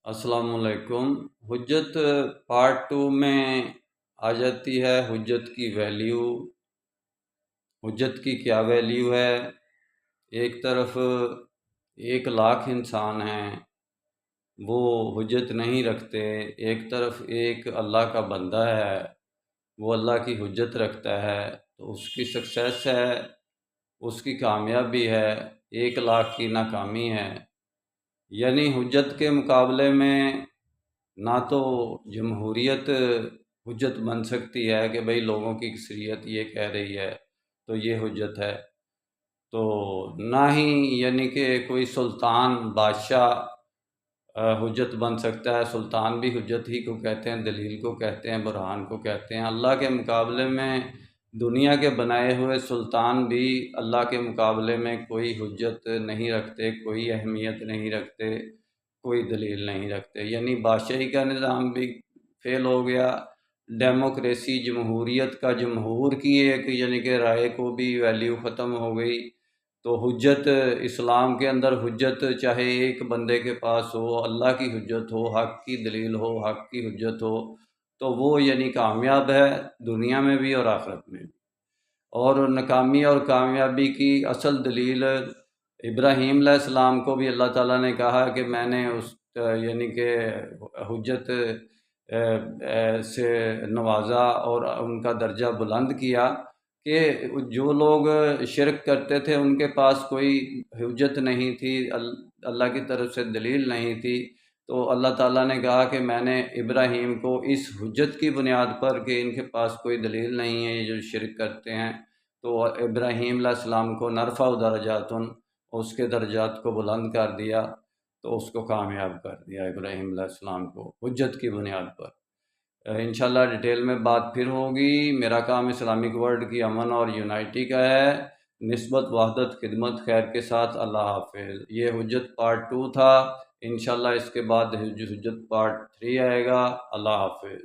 السلام علیکم۔ حجت پارٹ 2 میں آ جاتی ہے حجت کی ویلیو۔ حجت کی کیا ویلیو ہے؟ ایک طرف 1,00,000 انسان ہیں، وہ حجت نہیں رکھتے۔ ایک طرف ایک اللہ کا بندہ ہے، وہ اللہ کی حجت رکھتا ہے، تو اس کی سکسیس ہے، اس کی کامیابی ہے، 1,00,000 کی ناکامی ہے۔ یعنی حجت کے مقابلے میں نہ تو جمہوریت حجت بن سکتی ہے کہ بھئی لوگوں کی اکثریت یہ کہہ رہی ہے تو یہ حجت ہے، تو نہ ہی یعنی کہ کوئی سلطان بادشاہ حجت بن سکتا ہے۔ سلطان بھی حجت ہی کو کہتے ہیں، دلیل کو کہتے ہیں، برہان کو کہتے ہیں۔ اللہ کے مقابلے میں دنیا کے بنائے ہوئے سلطان بھی اللہ کے مقابلے میں کوئی حجت نہیں رکھتے، کوئی اہمیت نہیں رکھتے، کوئی دلیل نہیں رکھتے۔ یعنی بادشاہی کا نظام بھی فیل ہو گیا، ڈیموکریسی جمہوریت کا جمہور کی ایک یعنی کہ رائے کو بھی ویلیو ختم ہو گئی۔ تو حجت اسلام کے اندر حجت چاہے ایک بندے کے پاس ہو، اللہ کی حجت ہو، حق کی دلیل ہو، حق کی حجت ہو، تو وہ یعنی کامیاب ہے دنیا میں بھی اور آخرت میں بھی۔ اور ناکامی اور کامیابی کی اصل دلیل ابراہیم علیہ السلام کو بھی اللہ تعالیٰ نے کہا کہ میں نے اس یعنی کہ حجت سے نوازا اور ان کا درجہ بلند کیا کہ جو لوگ شرک کرتے تھے ان کے پاس کوئی حجت نہیں تھی، اللہ کی طرف سے دلیل نہیں تھی، تو اللہ تعالیٰ نے کہا کہ میں نے ابراہیم کو اس حجت کی بنیاد پر کہ ان کے پاس کوئی دلیل نہیں ہے، یہ جو شرک کرتے ہیں، تو ابراہیم علیہ السلام کو نرفع درجات، اس کے درجات کو بلند کر دیا، تو اس کو کامیاب کر دیا ابراہیم علیہ السلام کو حجت کی بنیاد پر۔ انشاءاللہ ڈیٹیل میں بات پھر ہوگی۔ میرا کام اسلامک ورلڈ کی امن اور یونائٹی کا ہے، نسبت وحدت خدمت خیر کے ساتھ۔ اللہ حافظ۔ یہ حجت پارٹ 2 تھا، انشاءاللہ اس کے بعد حجت پارٹ 3 آئے گا۔ اللہ حافظ۔